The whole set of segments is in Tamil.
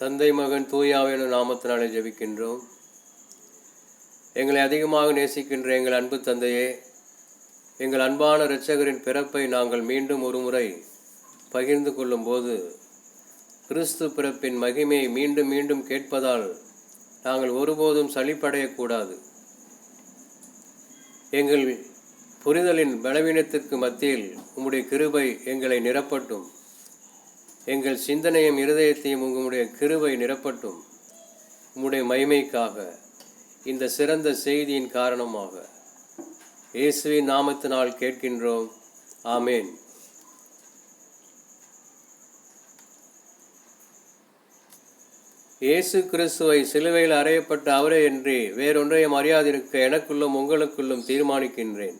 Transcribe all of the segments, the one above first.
தந்தை மகன் தூயாவின் நாமத்தினாலே ஜெபிக்கின்றோம். எங்களை அதிகமாக நேசிக்கின்ற எங்கள் அன்பு தந்தையே, எங்கள் அன்பான இரட்சகரின் பிறப்பை நாங்கள் மீண்டும் ஒரு முறை பகிர்ந்து கொள்ளும்போது கிறிஸ்து பிறப்பின் மகிமையை மீண்டும் மீண்டும் கேட்பதால் நாங்கள் ஒருபோதும் சலிப்படையக்கூடாது. எங்கள் புரிதலின் பலவீனத்திற்கு மத்தியில் உம்முடைய கிருபை எங்களை நிரப்பட்டும். எங்கள் சிந்தனையும் இருதயத்தையும் உங்களுடைய கிருபை நிரப்பட்டும். உம்முடைய மகிமைக்காக இந்த சிறந்த செய்தியின் காரணமாக இயேசுவின் நாமத்தினால் கேட்கின்றோம். ஆமேன். இயேசு கிறிஸ்துவை சிலுவையில் அறையப்பட்ட அவரே என்று வேறொன்றையும் அறியாதிருக்க எனக்குள்ளும் உங்களுக்குள்ளும் தீர்மானிக்கின்றேன்.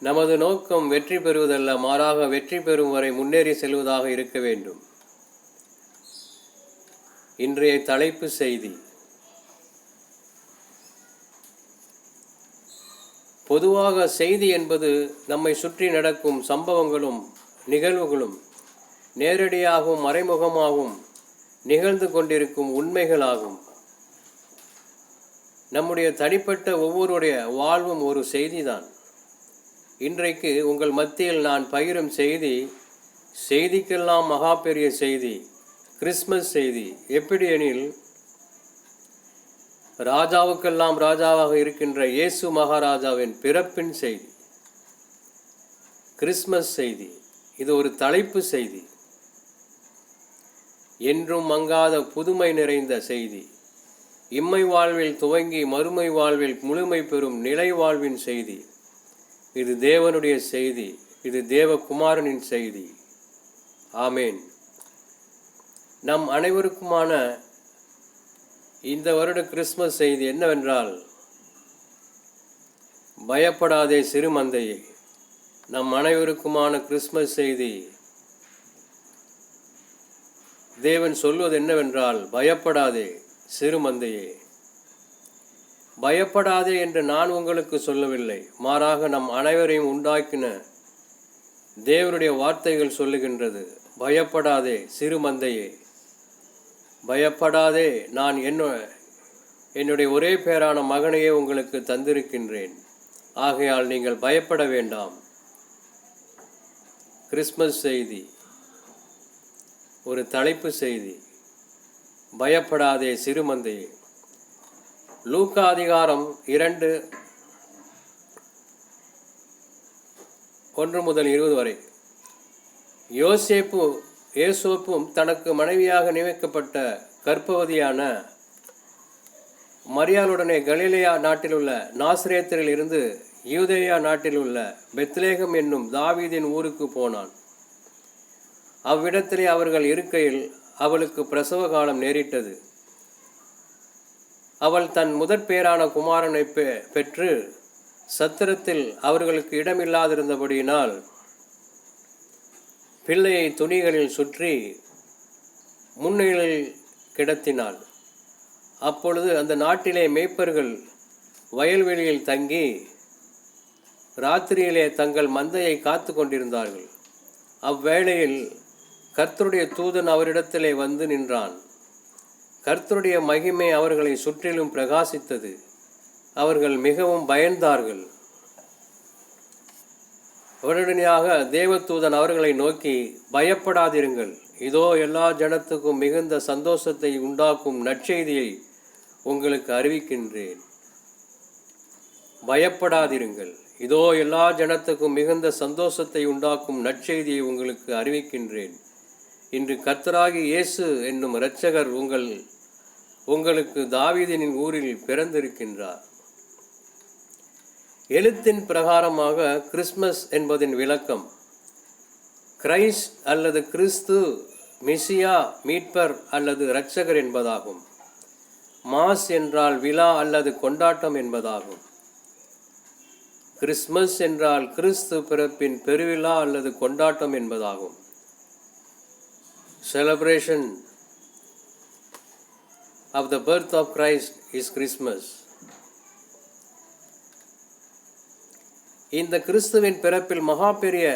நமது நோக்கம் வெற்றி பெறுவதல்ல, மாறாக வெற்றி பெறும் வரை முன்னேறி செல்வதாக இருக்க வேண்டும். இன்றைய தலைப்பு செய்தி: பொதுவாக செய்தி என்பது நம்மை சுற்றி நடக்கும் சம்பவங்களும் நிகழ்வுகளும் நேரடியாகவும் மறைமுகமாகவும் நிகழ்ந்து கொண்டிருக்கும் உண்மைகளாகும். நம்முடைய தனிப்பட்ட ஒவ்வொருடைய வாழ்வும் ஒரு செய்திதான். இன்றைக்கு உங்கள் மத்தியில் நான் பகிரும் செய்தி, செய்திக்கெல்லாம் மகா பெரிய செய்தி, கிறிஸ்மஸ் செய்தி. எப்படி எனில், ராஜாவுக்கெல்லாம் ராஜாவாக இருக்கின்ற இயேசு மகாராஜாவின் பிறப்பின் செய்தி, கிறிஸ்மஸ் செய்தி. இது ஒரு தலைப்பு செய்தி, என்றும் மங்காத புதுமை நிறைந்த செய்தி. இம்மை வாழ்வில் துவங்கி மறுமை வாழ்வில் முழுமை பெறும் நிலை வாழ்வின் செய்தி. இது தேவனுடைய செய்தி, இது தேவகுமாரனின் செய்தி. ஆமேன். நம் அனைவருக்குமான இந்த வருட கிறிஸ்மஸ் செய்தி என்னவென்றால், பயப்படாதே சிறு மந்தையே. நம் அனைவருக்குமான கிறிஸ்மஸ் செய்தி தேவன் சொல்வது என்னவென்றால், பயப்படாதே சிறு மந்தையே. பயப்படாதே என்று நான் உங்களுக்கு சொல்லவில்லை, மாறாக நம் அனைவரையும் உண்டாக்கின தேவனுடைய வார்த்தைகள் சொல்லுகின்றது. பயப்படாதே சிறு மந்தையே, பயப்படாதே, நான் என்னுடைய ஒரே பேரான மகனையே உங்களுக்கு தந்திருக்கின்றேன். ஆகையால் நீங்கள் பயப்பட வேண்டாம். கிறிஸ்மஸ் செய்தி ஒரு தலைப்பு செய்தி, பயப்படாதே சிறு மந்தையே. லூக்கா அதிகாரம் 2:1-20 வரை. யோசேப்பும் தனக்கு மனைவியாக நியமிக்கப்பட்ட கர்ப்பவதியான மரியாளுடனே கலிலேயா நாட்டிலுள்ள நாசரேத்தில் இருந்து யூதேயா நாட்டிலுள்ள பெத்லேகம் என்னும் தாவீதின் ஊருக்கு போனான். அவ்விடத்திலே அவர்கள் இருக்கையில் அவளுக்கு பிரசவ காலம் நேரிட்டது. அவள் தன் முதற் பேரான குமாரனை பெற்று சத்திரத்தில் அவர்களுக்கு இடமில்லாதிருந்தபடியினால் பிள்ளையை துணிகளில் சுற்றி முன்னிலையில் கிடத்தினாள். அப்பொழுது அந்த நாட்டிலே மேய்ப்பர்கள் வயல்வெளியில் தங்கி ராத்திரியிலே தங்கள் மந்தையை காத்து கொண்டிருந்தார்கள். அவ்வேளையில் கர்த்தருடைய தூதன் அவரிடத்திலே வந்து நின்றான். கர்த்தருடைய மகிமை அவர்களை சுற்றிலும் பிரகாசித்தது. அவர்கள் மிகவும் பயந்தார்கள். உடனடியாக தேவதூதன் அவர்களை நோக்கி, பயப்படாதிருங்கள், இதோ எல்லா ஜனத்துக்கும் மிகுந்த சந்தோஷத்தை உண்டாக்கும் நற்செய்தியை உங்களுக்கு அறிவிக்கின்றேன். பயப்படாதிருங்கள், இதோ எல்லா ஜனத்துக்கும் மிகுந்த சந்தோஷத்தை உண்டாக்கும் நற்செய்தியை உங்களுக்கு அறிவிக்கின்றேன். இன்று கர்த்தராகி இயேசு என்னும் இரட்சகர் உங்களுக்கு தாவீதின் ஊரில் பிறந்திருக்கின்றார். எழுத்தின் பிரகாரமாக கிறிஸ்மஸ் என்பதின் விளக்கம் கிரைஸ்ட் அல்லது கிறிஸ்து, மெசியா, மீட்பர் அல்லது இரட்சகர் என்பதாகும். மாஸ் என்றால் விழா அல்லது கொண்டாட்டம் என்பதாகும். கிறிஸ்மஸ் என்றால் கிறிஸ்து பிறப்பின் பெருவிழா அல்லது கொண்டாட்டம் என்பதாகும். Celebration of the birth of Christ is Christmas. இந்த கிறிஸ்துவின் பிறப்பில் மகா பெரிய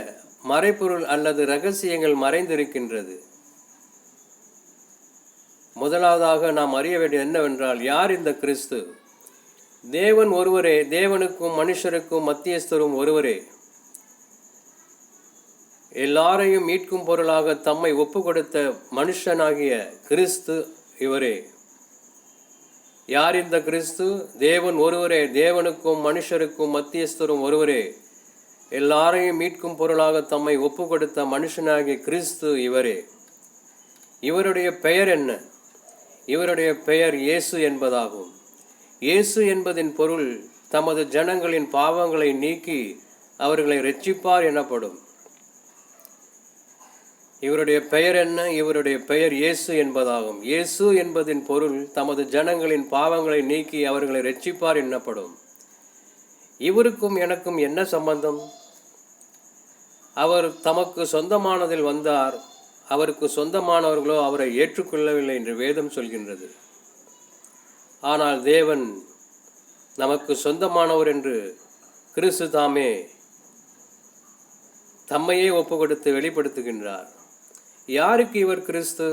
மறைபொருள் அல்லது இரகசியங்கள் மறைந்திருக்கின்றது. முதலாவதாக நாம் அறிய வேண்டியது என்னவென்றால், யார் இந்த கிறிஸ்து? தேவன் ஒருவரே, தேவனுக்கும் மனுஷருக்கும் மத்தியஸ்தரும் ஒருவரே. எல்லாரையும் மீட்கும் பொருளாக தம்மை ஒப்பு கொடுத்த மனுஷனாகிய கிறிஸ்து இவரே. யார் இந்த கிறிஸ்து? தேவன் ஒருவரே, தேவனுக்கும் மனுஷருக்கும் மத்தியஸ்தரும் ஒருவரே. எல்லாரையும் மீட்கும் பொருளாக தம்மை ஒப்பு கொடுத்த மனுஷனாகிய கிறிஸ்து இவரே. இவருடைய பெயர் என்ன? இவருடைய பெயர் இயேசு என்பதாகும். இயேசு என்பதின் பொருள் தமது ஜனங்களின் பாவங்களை நீக்கி அவர்களை இரட்சிப்பார் எனப்படும். இவருடைய பெயர் என்ன? இவருடைய பெயர் இயேசு என்பதாகும். இயேசு என்பதின் பொருள் தமது ஜனங்களின் பாவங்களை நீக்கி அவர்களை இரட்சிப்பார் எனப்படும். இவருக்கும் எனக்கும் என்ன சம்பந்தம்? அவர் தமக்கு சொந்தமானதில் வந்தார், அவருக்கு சொந்தமானவர்களோ அவரை ஏற்றுக்கொள்ளவில்லை என்று வேதம் சொல்கின்றது. ஆனால் தேவன் நமக்கு சொந்தமானவர் என்று கிறிஸ்து தாமே தம்மையே ஒப்பு கொடுத்து வெளிப்படுத்துகின்றார். யாருக்கு இவர் கிறிஸ்து?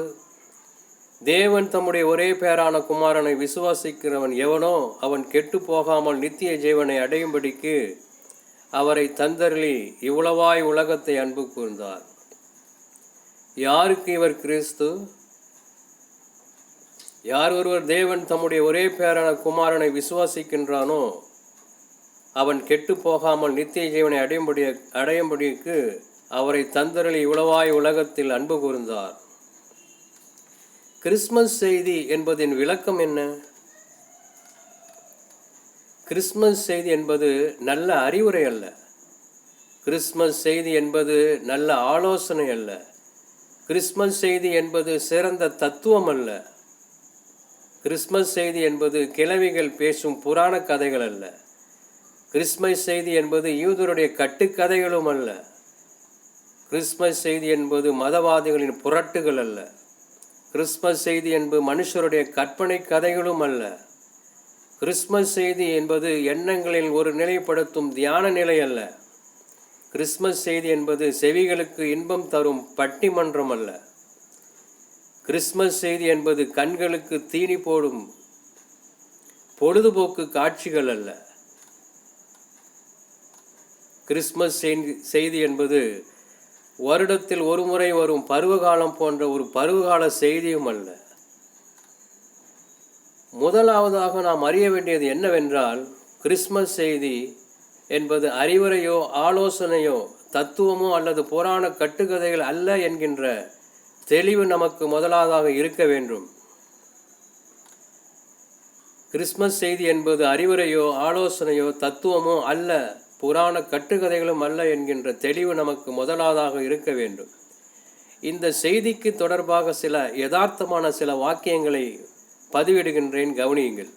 தேவன் தம்முடைய ஒரே பேரான குமாரனை விசுவாசிக்கிறவன் எவனோ அவன் கெட்டு போகாமல் நித்திய ஜீவனை அடையும்படிக்கு அவரை தந்தருளி இவ்வளவாய் உலகத்தை அன்பு கூர்ந்தார். யாருக்கு இவர் கிறிஸ்து? யார் ஒருவர் தேவன் தம்முடைய ஒரே பேரான குமாரனை விசுவாசிக்கின்றானோ அவன் கெட்டு போகாமல் நித்திய ஜீவனை அடையும்படிக்கு அவரை தந்தருளி இவ்வளவாய் உலகத்தில் அன்பு கூர்ந்தார். கிறிஸ்மஸ் செய்தி என்பதின் விளக்கம் என்ன? கிறிஸ்மஸ் செய்தி என்பது நல்ல அறிவுரை அல்ல. கிறிஸ்மஸ் செய்தி என்பது நல்ல ஆலோசனை அல்ல. கிறிஸ்மஸ் செய்தி என்பது சிறந்த தத்துவம் அல்ல. கிறிஸ்மஸ் செய்தி என்பது கிழவிகள் பேசும் புராண கதைகள் அல்ல. கிறிஸ்மஸ் செய்தி என்பது யூதருடைய கட்டுக்கதைகளும் அல்ல. கிறிஸ்மஸ் செய்தி என்பது மதவாதிகளின் புரட்டுகள் அல்ல. கிறிஸ்மஸ் செய்தி என்பது மனுஷருடைய கற்பனை கதைகளும் அல்ல. கிறிஸ்மஸ் செய்தி என்பது எண்ணங்களில் ஒரு நிலைப்படுத்தும் தியான நிலை அல்ல. கிறிஸ்மஸ் செய்தி என்பது செவிகளுக்கு இன்பம் தரும் பட்டிமன்றம் அல்ல. கிறிஸ்மஸ் செய்தி என்பது கண்களுக்கு தீனி போடும் பொழுதுபோக்கு காட்சிகள் அல்ல. கிறிஸ்மஸ் செய்தி என்பது வருடத்தில் ஒரு முறை வரும் பருவகாலம் போன்ற ஒரு பருவகால செய்தியும் அல்ல. முதலாவதாக நாம் அறிய வேண்டியது என்னவென்றால், கிறிஸ்மஸ் செய்தி என்பது அறிவுரையோ ஆலோசனையோ தத்துவமோ அல்லது புராண கட்டுக்கதைகள் அல்ல என்கின்ற தெளிவு நமக்கு முதலாவதாக இருக்க வேண்டும். கிறிஸ்மஸ் செய்தி என்பது அறிவுரையோ ஆலோசனையோ தத்துவமோ அல்ல, புராண கட்டுக்கதைகளும் அல்ல என்கின்ற தெளிவு நமக்கு முதலாவதாக இருக்க வேண்டும். இந்த செய்திக்கு தொடர்பாக சில யதார்த்தமான சில வாக்கியங்களை பதிவிடுகின்றேன், கவனியுங்கள்.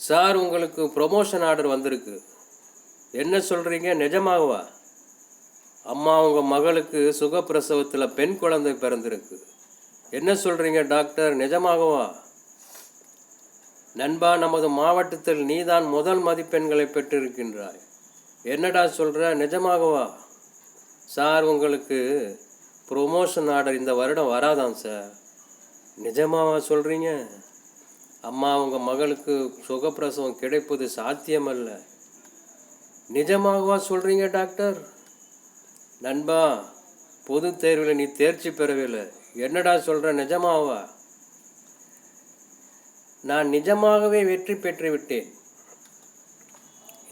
சார், உங்களுக்கு ப்ரொமோஷன் ஆர்டர் வந்திருக்கு. என்ன சொல்கிறீங்க? நிஜமாகவா? அம்மா, உங்கள் மகளுக்கு சுகப்பிரசவத்தில் பெண் குழந்தை பிறந்திருக்கு. என்ன சொல்கிறீங்க டாக்டர்? நிஜமாகவா? நண்பா, நமது மாவட்டத்தில் நீதான் முதல் மதிப்பெண்களை பெற்றிருக்கின்றாய். என்னடா சொல்கிற? நிஜமாகவா? சார், உங்களுக்கு ப்ரொமோஷன் ஆர்டர் இந்த வருடம் வராதான் சார். நிஜமாவா சொல்கிறீங்க? அம்மா, உங்கள் மகளுக்கு சுகப்பிரசவம் கிடைப்பது சாத்தியமல்ல. நிஜமாகவா சொல்கிறீங்க டாக்டர்? நண்பா, பொது தேர்வில் நீ தேர்ச்சி பெறவில்லை. என்னடா சொல்கிற? நிஜமாவா? நான் நிஜமாகவே வெற்றி பெற்று விட்டேன்.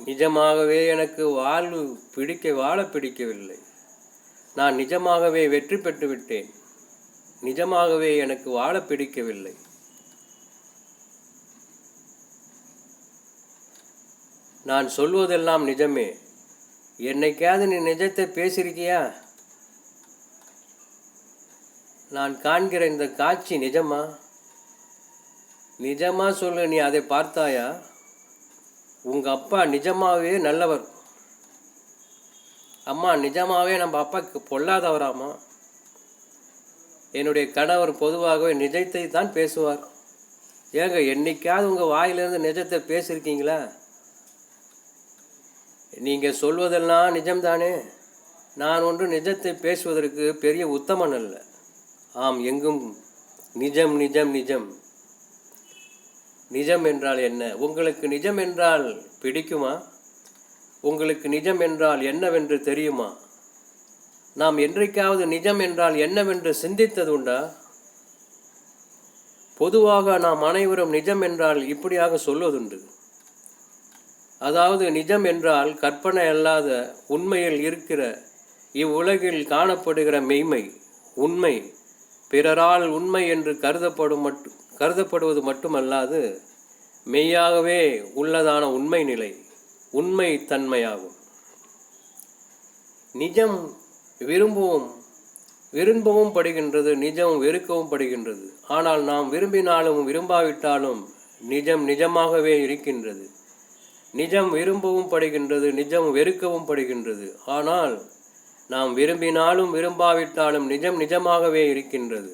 நிஜமாகவே எனக்கு வாழ பிடிக்கவில்லை. நான் நிஜமாகவே வெற்றி பெற்று விட்டேன். நிஜமாகவே எனக்கு வாழ பிடிக்கவில்லை. நான் சொல்வதெல்லாம் நிஜமே. என்னைக்காவது நீ நிஜத்தை பேசியிருக்கியா? நான் காண்கிற இந்த காட்சி நிஜமா? நிஜமா சொல்லு, நீ அதை பார்த்தாயா? உங்கள் அப்பா நிஜமாகவே நல்லவர். அம்மா, நிஜமாகவே நம்ம அப்பாவுக்கு பொல்லாதவராமா? என்னுடைய கணவர் பொதுவாகவே நிஜத்தை தான் பேசுவார். ஏங்க, என்னைக்காவது உங்கள் வாயிலிருந்து நிஜத்தை பேசியிருக்கீங்களா? நீங்கள் சொல்வதெல்லாம் நிஜம்தானே. நான் ஒன்று நிஜத்தை பேசுவதற்கு பெரிய உத்தமன் அல்ல. ஆம், எங்கும் நிஜம் நிஜம் நிஜம். நிஜம் என்றால் என்ன? உங்களுக்கு நிஜம் என்றால் பிடிக்குமா? உங்களுக்கு நிஜம் என்றால் என்னவென்று தெரியுமா? நாம் என்றைக்காவது நிஜம் என்றால் என்னவென்று சிந்தித்தது உண்டா? பொதுவாக நாம் அனைவரும் நிஜம் என்றால் இப்படியாக சொல்வதுண்டு. அதாவது நிஜம் என்றால் கற்பனை அல்லாத உண்மையில் இருக்கிற இவ்வுலகில் காணப்படுகிற மெய்மை, உண்மை, பிறரால் உண்மை என்று கருதப்படுவது மட்டுமல்லாது மெய்யாகவே உள்ளதான உண்மை நிலை, உண்மை தன்மையாகும். நிஜம் விரும்பவும் படுகின்றது, நிஜம் வெறுக்கவும் படுகின்றது. ஆனால் நாம் விரும்பினாலும் விரும்பாவிட்டாலும் நிஜம் நிஜமாகவே இருக்கின்றது. நிஜம் விரும்பவும் படுகின்றது, நிஜம் வெறுக்கவும் படுகின்றது. ஆனால் நாம் விரும்பினாலும் விரும்பாவிட்டாலும் நிஜம் நிஜமாகவே இருக்கின்றது.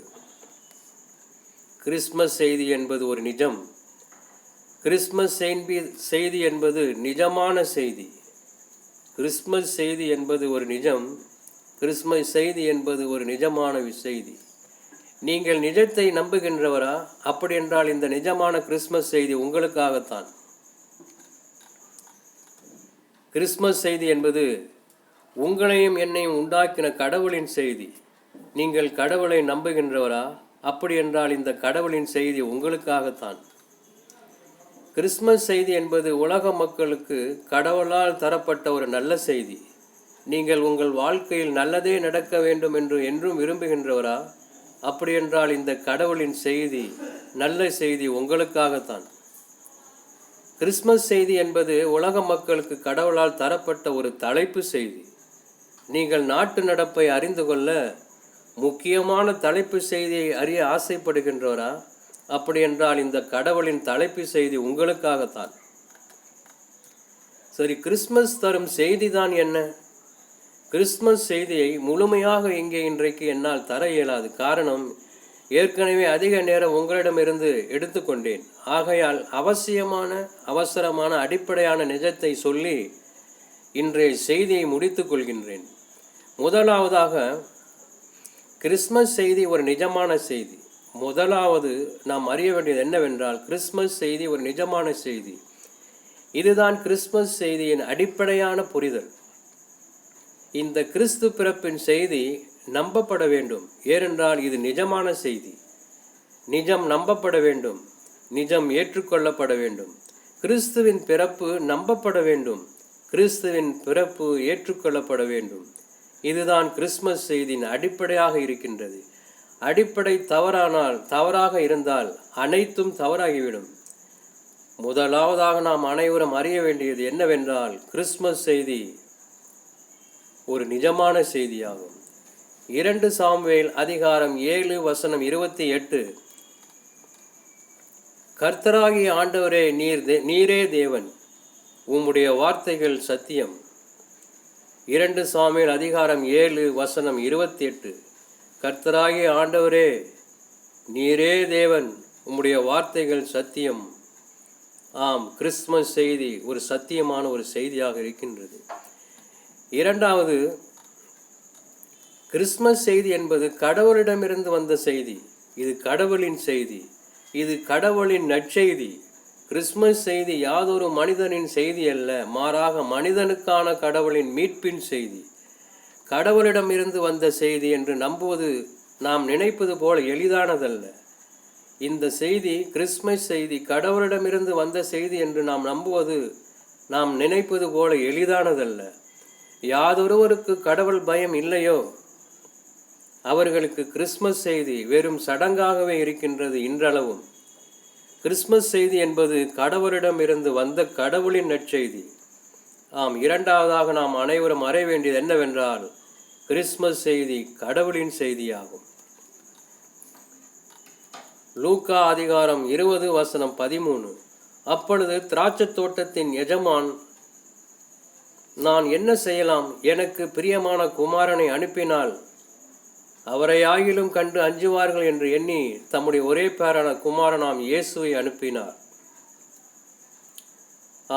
கிறிஸ்மஸ் செய்தி என்பது ஒரு நிஜம். கிறிஸ்மஸ் செய்தி என்பது நிஜமான செய்தி. கிறிஸ்மஸ் செய்தி என்பது ஒரு நிஜம். கிறிஸ்மஸ் செய்தி என்பது ஒரு நிஜமான செய்தி. நீங்கள் நிஜத்தை நம்புகின்றவரா? அப்படி என்றால் இந்த நிஜமான கிறிஸ்மஸ் செய்தி உங்களுக்காகத்தான். கிறிஸ்மஸ் செய்தி என்பது உங்களையும் என்னையும் உண்டாக்கின கடவுளின் செய்தி. நீங்கள் கடவுளை நம்புகின்றவரா? அப்படி என்றால் இந்த கடவுளின் செய்தி உங்களுக்காகத்தான். கிறிஸ்மஸ் செய்தி என்பது உலக மக்களுக்கு கடவுளால் தரப்பட்ட ஒரு நல்ல செய்தி. நீங்கள் உங்கள் வாழ்க்கையில் நல்லதே நடக்க வேண்டும் என்று என்றும் விரும்புகின்றவரா? அப்படி என்றால் இந்த கடவுளின் செய்தி, நல்ல செய்தி உங்களுக்காகத்தான். கிறிஸ்மஸ் செய்தி என்பது உலக மக்களுக்கு கடவுளால் தரப்பட்ட ஒரு தலைப்பு செய்தி. நீங்கள் நாட்டு நடப்பை அறிந்து கொள்ள முக்கியமான தலைப்பு செய்தியை அறிய ஆசைப்படுகின்றவரா? அப்படி என்றால் இந்த கடவுளின் தலைப்பு செய்தி உங்களுக்காகத்தான். சரி, கிறிஸ்மஸ் தரும் செய்தி தான் என்ன? கிறிஸ்மஸ் செய்தியை முழுமையாக இங்கே இன்றைக்கு என்னால் தர இயலாது. காரணம், ஏற்கனவே அதிக நேரம் உங்களிடமிருந்து எடுத்துக்கொண்டேன். ஆகையால் அவசரமான அடிப்படையான நிஜத்தை சொல்லி இன்றைய செய்தியை முடித்துக் கொள்கின்றேன். முதலாவதாக, கிறிஸ்மஸ் செய்தி ஒரு நிஜமான செய்தி. முதலாவது நாம் அறிய வேண்டியது என்னவென்றால், கிறிஸ்மஸ் செய்தி ஒரு நிஜமான செய்தி. இதுதான் கிறிஸ்மஸ் செய்தியின் அடிப்படையான புரிதல். இந்த கிறிஸ்து பிறப்பின் செய்தி நம்பப்பட வேண்டும். ஏனென்றால் இது நிஜமான செய்தி. நிஜம் நம்பப்பட வேண்டும், நிஜம் ஏற்றுக்கொள்ளப்பட வேண்டும். கிறிஸ்துவின் பிறப்பு நம்பப்பட வேண்டும், கிறிஸ்துவின் பிறப்பு ஏற்றுக்கொள்ளப்பட வேண்டும். இதுதான் கிறிஸ்மஸ் செய்தியின் அடிப்படையாக இருக்கின்றது. அடிப்படை தவறாக இருந்தால் அனைத்தும் தவறாகிவிடும். முதலாவதாக நாம் அனைவரும் அறிய வேண்டியது என்னவென்றால், கிறிஸ்மஸ் செய்தி ஒரு நிஜமான செய்தியாகும். 2 சாமுவேல் அதிகாரம் 7 வசனம் 28. கர்த்தராகிய ஆண்டவரே, நீரே தேவன், உம்முடைய வார்த்தைகள் சத்தியம். 2 சாமுவேல் அதிகாரம் 7 வசனம் 28. கர்த்தராகிய ஆண்டவரே, நீரே தேவன், உம்முடைய வார்த்தைகள் சத்தியம். ஆம், கிறிஸ்மஸ் செய்தி ஒரு சத்தியமான ஒரு செய்தியாக இருக்கின்றது. இரண்டாவது, கிறிஸ்மஸ் செய்தி என்பது கடவுளிடமிருந்து வந்த செய்தி. இது கடவுளின் செய்தி, இது கடவுளின் நற்செய்தி. கிறிஸ்மஸ் செய்தி யாதொரு மனிதனின் செய்தி அல்ல, மாறாக மனிதனுக்கான கடவுளின் மீட்பின் செய்தி. கடவுளிடமிருந்து வந்த செய்தி என்று நம்புவது நாம் நினைப்பது போல எளிதானதல்ல. இந்த செய்தி, கிறிஸ்மஸ் செய்தி கடவுளிடமிருந்து வந்த செய்தி என்று நாம் நம்புவது, நாம் நினைப்பது போல எளிதானதல்ல. யாதொருவருக்கு கடவுள் பயம் இல்லையோ அவர்களுக்கு கிறிஸ்மஸ் செய்தி வெறும் சடங்காகவே இருக்கின்றது இன்றளவும். கிறிஸ்மஸ் செய்தி என்பது கடவுளிடமிருந்து வந்த கடவுளின் நற்செய்தி. ஆம், இரண்டாவதாக நாம் அனைவரும் அறிய வேண்டியது என்னவென்றால், கிறிஸ்மஸ் செய்தி கடவுளின் செய்தியாகும். லூக்கா அதிகாரம் 20 வசனம் 13. அப்பொழுது திராட்சை தோட்டத்தின் எஜமான், நான் என்ன செய்யலாம்? எனக்கு பிரியமான குமாரனை அனுப்பினால் அவரை ஆகிலும் கண்டு அஞ்சுவார்கள் என்று எண்ணி தம்முடைய ஒரே பேரான குமாரனாம் இயேசுவை அனுப்பினார்.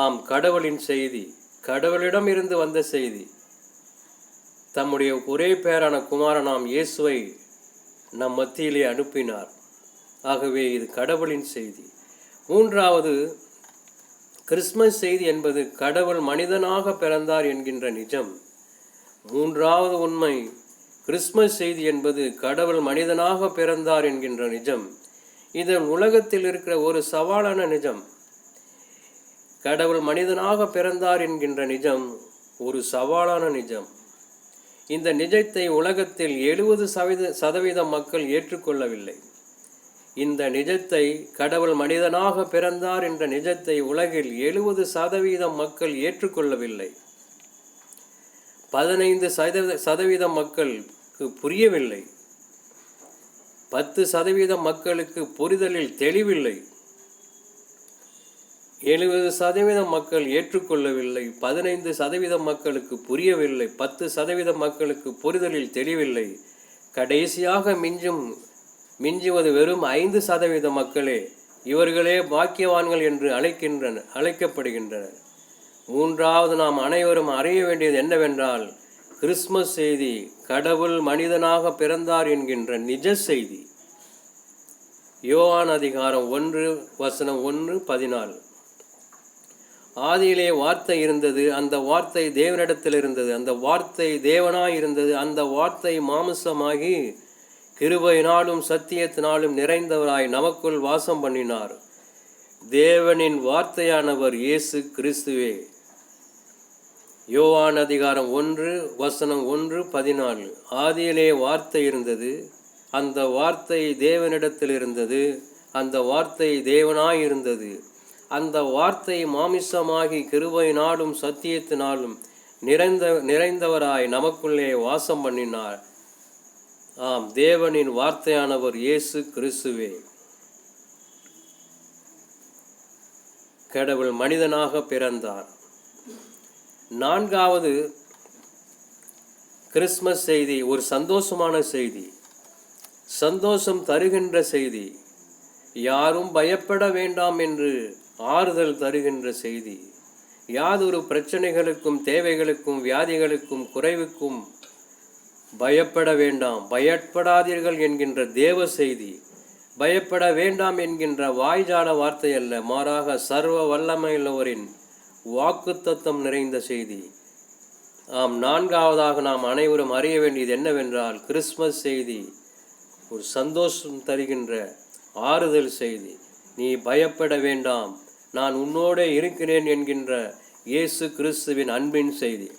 ஆம், கடவுளின் செய்தி, கடவுளிடம் இருந்து வந்த செய்தி. தம்முடைய ஒரே பேரான குமாரனாம் இயேசுவை நம் மத்தியிலே அனுப்பினார். ஆகவே இது கடவுளின் செய்தி. மூன்றாவது, கிறிஸ்மஸ் செய்தி என்பது கடவுள் மனிதனாக பிறந்தார் என்கின்ற நிஜம். மூன்றாவது உண்மை, கிறிஸ்மஸ் செய்தி என்பது கடவுள் மனிதனாக பிறந்தார் என்கின்ற நிஜம். இது உலகத்தில் இருக்கிற ஒரு சவாலான நிஜம். கடவுள் மனிதனாக பிறந்தார் என்கின்ற நிஜம் ஒரு சவாலான நிஜம். இந்த நிஜத்தை உலகத்தில் 70% மக்கள் ஏற்றுக்கொள்ளவில்லை. இந்த நிஜத்தை, கடவுள் மனிதனாக பிறந்தார் என்ற நிஜத்தை உலகில் 70% மக்கள் ஏற்றுக்கொள்ளவில்லை. 15% மக்களுக்கு புரியவில்லை. 10% மக்களுக்கு புரிதலில் தெளிவில்லை. 70% மக்கள் ஏற்றுக்கொள்ளவில்லை. 15% மக்களுக்கு புரியவில்லை. 10% மக்களுக்கு புரிதலில் தெளிவில்லை. கடைசியாக மிஞ்சுவது வெறும் 5% மக்களே. இவர்களே பாக்கியவான்கள் என்று அழைக்கப்படுகின்றனர். மூன்றாவது, நாம் அனைவரும் அறிய வேண்டியது என்னவென்றால், கிறிஸ்மஸ் செய்தி கடவுள் மனிதனாக பிறந்தார் என்கின்ற நிஜ செய்தி. யோவான் அதிகாரம் 1:1-14. ஆதியிலே வார்த்தை இருந்தது, அந்த வார்த்தை தேவனிடத்தில் இருந்தது, அந்த வார்த்தை தேவனாய் இருந்தது, அந்த வார்த்தை மாமிசமாகி கிருபையினாலும் சத்தியத்தினாலும் நிறைந்தவராய் நமக்குள் வாசம் பண்ணினார். தேவனின் வார்த்தையானவர் இயேசு கிறிஸ்துவே. யோவான் அதிகாரம் 1:1-14. ஆதியிலே வார்த்தை இருந்தது, அந்த வார்த்தை தேவனிடத்தில் இருந்தது, அந்த வார்த்தை தேவனாய் இருந்தது, அந்த வார்த்தை மாமிசமாகி கிருபையினாலும் சத்தியத்தினாலும் நிறைந்தவராய் நமக்குள்ளே வாசம் பண்ணினார். ஆம், தேவனின் வார்த்தையானவர் இயேசு கிறிஸ்துவே. கடவுள் மனிதனாக பிறந்தார். நான்காவது, கிறிஸ்மஸ் செய்தி ஒரு சந்தோஷமான செய்தி, சந்தோஷம் தருகின்ற செய்தி, யாரும் பயப்பட வேண்டாம் என்று ஆறுதல் தருகின்ற செய்தி. யாதொரு பிரச்சனைகளுக்கும் தேவைகளுக்கும் வியாதிகளுக்கும் குறைவுக்கும் பயப்பட வேண்டாம், பயப்படாதீர்கள் என்கின்ற தேவ செய்தி. பயப்பட வேண்டாம் என்கின்ற வாய்ஜால வார்த்தை அல்ல, மாறாக சர்வ வல்லமையுள்ளவரின் வாக்குத்தத்தம் நிறைந்த செய்தி. ஆம், நான்காவதாக நாம் அனைவரும் அறிய வேண்டியது என்னவென்றால், கிறிஸ்மஸ் செய்தி ஒரு சந்தோஷம் தருகின்ற ஆறுதல் செய்தி. நீ பயப்பட வேண்டாம், நான் உன்னோடே இருக்கிறேன் என்கின்ற இயேசு கிறிஸ்துவின் அன்பின் செய்தி.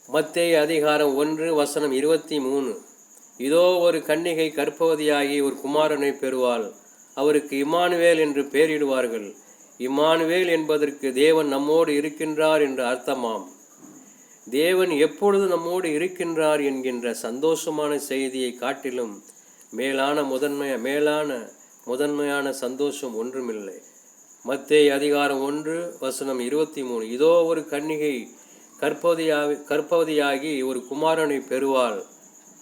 மத்தேயு அதிகாரம் 1:23. இதோ ஒரு கன்னிகை கர்ப்பவதியாகி ஒரு குமாரனை பெறுவாள், அவருக்கு இம்மானுவேல் என்று பெயரிடுவார்கள். இம்மானுவேல் என்பதற்கு தேவன் நம்மோடு இருக்கின்றார் என்று அர்த்தமாம். தேவன் எப்பொழுது நம்மோடு இருக்கின்றார் என்கின்ற சந்தோஷமான செய்தியை காட்டிலும் முதன்மையான சந்தோஷம் ஒன்றுமில்லை. மத்தேயு அதிகாரம் 1:23. இதோ ஒரு கன்னிகை கர்ப்பவதியாகி ஒரு குமாரனை பெறுவாள்,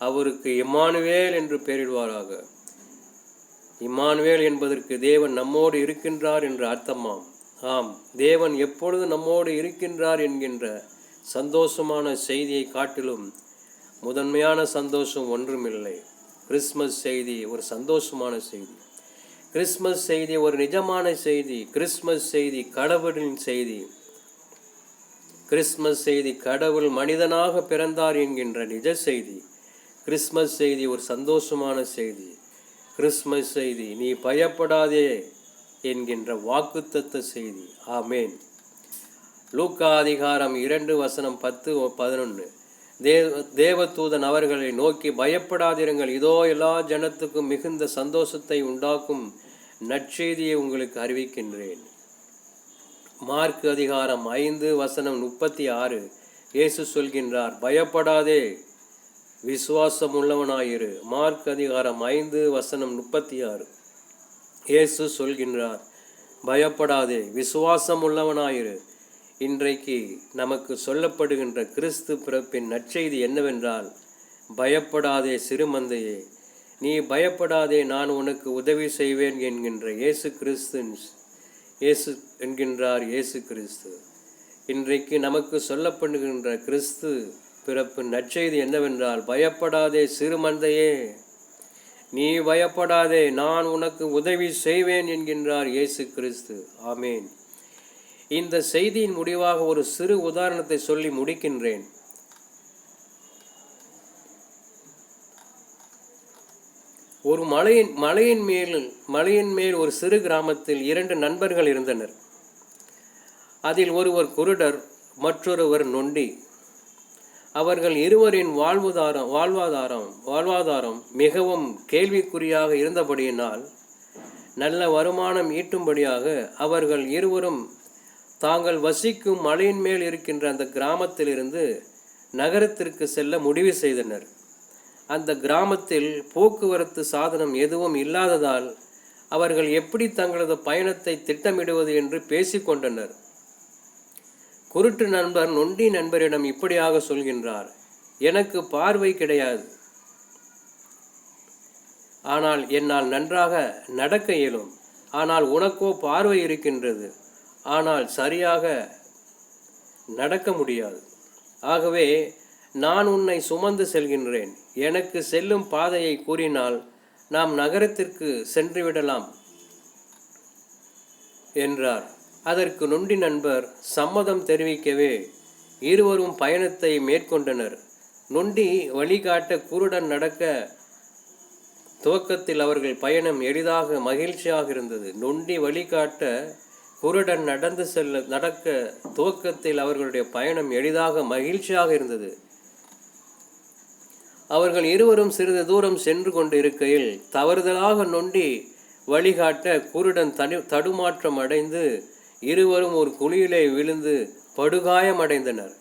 அவருக்கு இம்மானுவேல் என்று பெயரிடுவாராக. இம்மானுவேல் என்பதற்கு தேவன் நம்மோடு இருக்கின்றார் என்று அர்த்தமாம். ஆம், தேவன் எப்பொழுது நம்மோடு இருக்கின்றார் என்கின்ற சந்தோஷமான செய்தியை காட்டிலும் முதன்மையான சந்தோஷம் ஒன்றுமில்லை. கிறிஸ்மஸ் செய்தி ஒரு சந்தோஷமான செய்தி. கிறிஸ்மஸ் செய்தி ஒரு நிஜமான செய்தி. கிறிஸ்மஸ் செய்தி கடவுளின் செய்தி. கிறிஸ்மஸ் செய்தி கடவுள் மனிதனாக பிறந்தார் என்கின்ற நிஜ செய்தி. கிறிஸ்மஸ் செய்தி ஒரு சந்தோஷமான செய்தி. கிறிஸ்மஸ் செய்தி நீ பயப்படாதே என்கின்ற வாக்குத்தத்த செய்தி. ஆமேன். லூக்கா அதிகாரம் 2:10-11. தேவதூதன் அவர்களை நோக்கி, பயப்படாதிருங்கள், இதோ எல்லா ஜனத்துக்கும் மிகுந்த சந்தோஷத்தை உண்டாக்கும் நற்செய்தியை உங்களுக்கு அறிவிக்கின்றேன். மார்க் அதிகாரம் 5:36. இயேசு சொல்கின்றார், பயப்படாதே, விசுவாசம் உள்ளவனாயிரு. மார்க் அதிகாரம் 5:36. இயேசு சொல்கின்றார், பயப்படாதே, விசுவாசம் உள்ளவனாயிரு. இன்றைக்கு நமக்கு சொல்லப்படுகின்ற கிறிஸ்து பிறப்பின் நற்செய்தி என்னவென்றால், பயப்படாதே சிறுமந்தையே, நீ பயப்படாதே, நான் உனக்கு உதவி செய்வேன் என்கின்ற இயேசு என்கின்றார் இயேசு கிறிஸ்து. இன்றைக்கு நமக்கு சொல்லப்படுகின்ற கிறிஸ்து பிறப்பு நற்செய்தி என்னவென்றால், பயப்படாதே சிறுமந்தையே, நீ பயப்படாதே, நான் உனக்கு உதவி செய்வேன் என்கின்றார் இயேசு கிறிஸ்து. ஆமேன். இந்த செய்தியின் முடிவாக ஒரு சிறு உதாரணத்தை சொல்லி முடிக்கின்றேன். ஒரு மலையின் மேல் ஒரு சிறு கிராமத்தில் 2 நண்பர்கள் இருந்தனர். அதில் ஒருவர் குருடர், மற்றொருவர் நொண்டி. அவர்கள் இருவரின் வாழ்வாதாரம் மிகவும் கேள்விக்குறியாக இருந்தபடியினால் நல்ல வருமானம் ஈட்டும்படியாக அவர்கள் இருவரும் தாங்கள் வசிக்கும் மலையின் மேல் இருக்கின்ற அந்த கிராமத்திலிருந்து நகரத்திற்கு செல்ல முடிவு செய்தனர். அந்த கிராமத்தில் போக்குவரத்து சாதனம் எதுவும் இல்லாததால் அவர்கள் எப்படி தங்களது பயணத்தை திட்டமிடுவது என்று பேசிக்கொண்டனர். குருட்டு நண்பர் நொண்டி நண்பரிடம் இப்படியாக சொல்கின்றார், எனக்கு பார்வை கிடையாது, ஆனால் என்னால் நன்றாக நடக்க இயலும். ஆனால் உனக்கோ பார்வை இருக்கின்றது, ஆனால் சரியாக நடக்க முடியாது. ஆகவே நான் உன்னை சுமந்து செல்கின்றேன். எனக்கு செல்லும் பாதையை கூறினால் நாம் நகரத்திற்கு சென்றுவிடலாம் என்றார். அதற்கு நொண்டி நண்பர் சம்மதம் தெரிவிக்கவே இருவரும் பயணத்தை மேற்கொண்டனர். நொண்டி வழிகாட்ட குருடன் நடக்க துவக்கத்தில் அவர்கள் பயணம் எளிதாக மகிழ்ச்சியாக இருந்தது. நொண்டி வழிகாட்ட குருடன் நடக்க துவக்கத்தில் அவர்களுடைய பயணம் எளிதாக மகிழ்ச்சியாக இருந்தது. அவர்கள் இருவரும் சிறிது தூரம் சென்று கொண்டு இருக்கையில் தவறுதலாக நொண்டி வழிகாட்ட குருடன் தடுமாற்றம் அடைந்து இருவரும் ஒரு குழியிலே விழுந்து படுகாயமடைந்தனர்.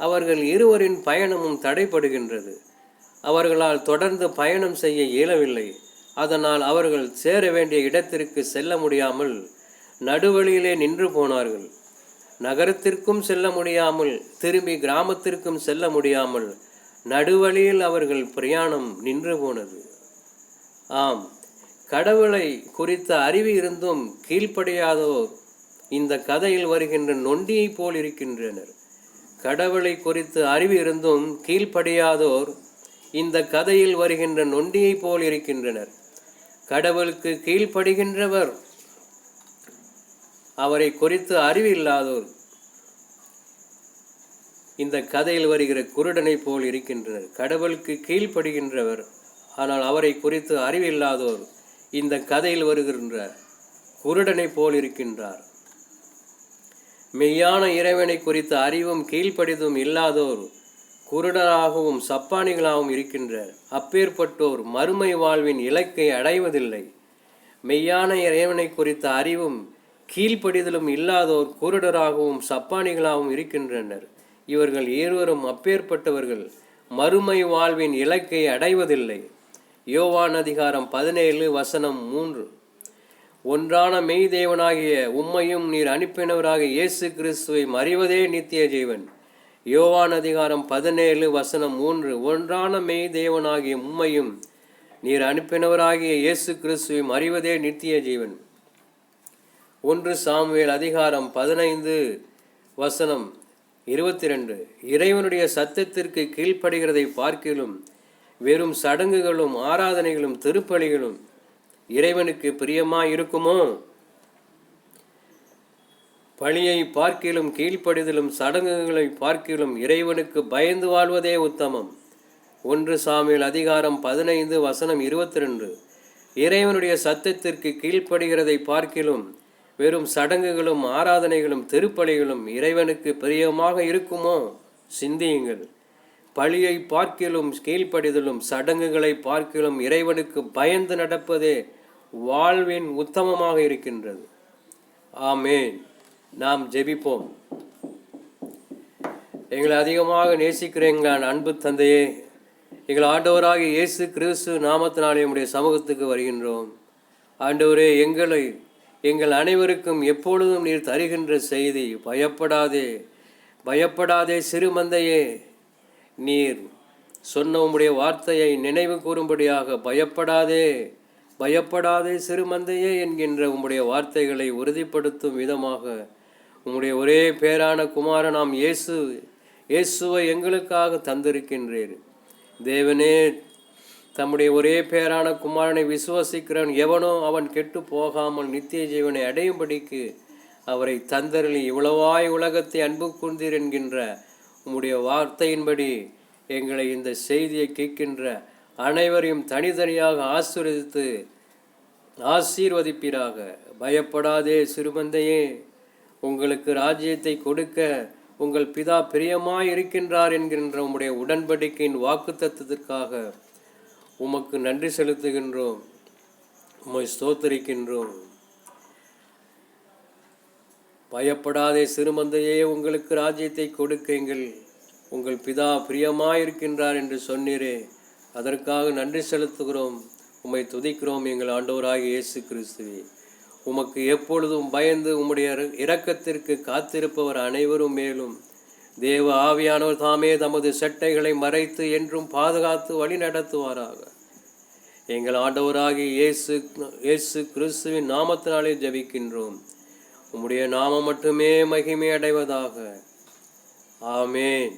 அவர்கள் இருவரின் பயணமும் தடைபடுகின்றது. அவர்களால் தொடர்ந்து பயணம் செய்ய இயலவில்லை. அதனால் அவர்கள் சேர வேண்டிய இடத்திற்கு செல்ல முடியாமல் நடுவழியிலே நின்று போனார்கள். நகரத்திற்கும் செல்ல முடியாமல், திரும்பி கிராமத்திற்கும் செல்ல முடியாமல் நடுவழியில் அவர்கள் பிரயாணம் நின்று போனது. ஆம், கடவுளை குறித்த அறிவு இருந்தும் கீழ்ப்படியாதோர் இந்த கதையில் வருகின்ற நொண்டியை போல் இருக்கின்றனர். கடவுளை குறித்து அறிவு இருந்தும் கீழ்ப்படியாதோர் இந்த கதையில் வருகின்ற நொண்டியை போல் இருக்கின்றனர். கடவுளுக்கு கீழ்ப்படுகின்றவர் அவரை குறித்து அறிவு இல்லாதோர் இந்த கதையில் வருகிற குருடனை போல் இருக்கின்றனர். கடவுளுக்கு கீழ்ப்படுகின்றவர் ஆனால் அவரை குறித்து அறிவில்லாதோர் இந்த கதையில் வருகின்ற குருடனை போல் இருக்கின்றார். மெய்யான இறைவனை குறித்த அறிவும் கீழ்ப்படிதும் இல்லாதோர் குருடராகவும் சப்பானிகளாகவும் இருக்கின்றனர். அப்பேற்பட்டோர் மறுமை வாழ்வின் இலக்கை அடைவதில்லை. மெய்யான இறைவனை குறித்த அறிவும் கீழ்ப்படிதலும் இல்லாதோர் குருடராகவும் சப்பானிகளாகவும் இருக்கின்றனர். இவர்கள் இருவரும் அப்பேற்பட்டவர்கள் மறுமை வாழ்வின் இலக்கை அடைவதில்லை. யோவான் அதிகாரம் 17 வசனம் 3. ஒன்றான மெய் தேவனாகிய உம்மையும் நீர் அனுப்பினவராகிய இயேசு கிறிஸ்துவை அறிவதே நித்திய ஜீவன். யோவான் அதிகாரம் 17 வசனம் 3. ஒன்றான மெய் தேவனாகிய உம்மையும் நீர் அனுப்பினவராகிய இயேசு கிறிஸ்துவை அறிவதே நித்திய ஜீவன். 1 சாமுவேல் அதிகாரம் 15 வசனம் 22. இறைவனுடைய சத்தத்திற்கு கீழ்ப்படுகிறதை பார்க்கிலும் வெறும் சடங்குகளும் ஆராதனைகளும் திருப்பலிகளும் இறைவனுக்கு பிரியமாய் இருக்குமோ? பழியை பார்க்கிலும் கீழ்ப்படிதலும் சடங்குகளை பார்க்கிலும் இறைவனுக்கு பயந்து வாழ்வதே உத்தமம். 1 சாமுவேல் அதிகாரம் 15 வசனம் 22. இறைவனுடைய சத்தத்திற்கு கீழ்ப்படுகிறதை பார்க்கிலும் வெறும் சடங்குகளும் ஆராதனைகளும் திருப்பலிகளும் இறைவனுக்கு பிரியமாக இருக்குமோ? சிந்தியுங்கள். பழியை பார்க்கிலும் கீழ்ப்படிதலும் சடங்குகளை பார்க்கிலும் இறைவனுக்கு பயந்து நடப்பதே வாழ்வின் உத்தமமாக இருக்கின்றது. ஆமேன். நாம் ஜெபிப்போம். எங்களை அதிகமாக நேசிக்கிற எங்கள் அன்பு தந்தையே, எங்கள் ஆண்டவராகிய இயேசு கிறிஸ்து நாமத்தினாலே உம்முடைய சமூகத்துக்கு வருகின்றோம். ஆண்டவரே, எங்கள் அனைவருக்கும் எப்பொழுதும் நீர் தருகின்ற செய்தி, பயப்படாதே பயப்படாதே சிறுமந்தையே. நீர் சொன்ன உம்முடைய வார்த்தையை நினைவு கூறும்படியாக பயப்படாதே பயப்படாதே சிறுமந்தையே என்கின்ற உம்முடைய வார்த்தைகளை உறுதிப்படுத்தும் விதமாக உம்முடைய ஒரே பேரான குமாரனாம் இயேசு இயேசுவை எங்களுக்காக தந்திருக்கின்றீர். தேவனே, தம்முடைய ஒரே பேரான குமாரனை விசுவாசிக்கிறவன் எவனோ அவன் கெட்டு போகாமல் நித்திய ஜீவனை அடையும்படிக்கு அவரை தந்தருளி இவ்வளவாய் உலகத்தை அன்பு கூர்ந்தீர் என்கின்ற உம்முடைய வார்த்தையின்படி எங்களை இந்த செய்தியை கேட்கின்ற அனைவரையும் தனித்தனியாக ஆசீர்வதிப்பீராக. பயப்படாதே சிறுமந்தையே, உங்களுக்கு ராஜ்யத்தை கொடுக்க உங்கள் பிதா பிரியமாய் இருக்கின்றார் என்கின்ற உம்முடைய உடன்படிக்கையின் வாக்குத்தத்தத்திற்காக உமக்கு நன்றி செலுத்துகின்றோம், உம்மை ஸ்தோத்தரிக்கின்றோம். பயப்படாதே சிறுமந்தையே, உங்களுக்கு ராஜ்யத்தை கொடுக்க உங்கள் பிதா பிரியமாயிருக்கின்றார் என்று சொன்னீரே, அதற்காக நன்றி செலுத்துகிறோம், உம்மை துதிக்கிறோம். எங்கள் ஆண்டவராகிய இயேசு கிறிஸ்துவே, உமக்கு எப்பொழுதும் பயந்து உம்முடைய இரக்கத்திற்கு காத்திருப்பவர் அனைவரும் மேலும் தேவ ஆவியானவர் தாமே தமது சட்டைகளை மறைத்து என்றும் பாதுகாத்து வழி நடத்துவாராக. எங்கள் ஆண்டவராகிய இயேசு கிறிஸ்துவின் நாமத்தினாலே ஜெபிக்கின்றோம். உம்முடைய நாமம் மட்டுமே மகிமை அடைவதாக. ஆமேன்.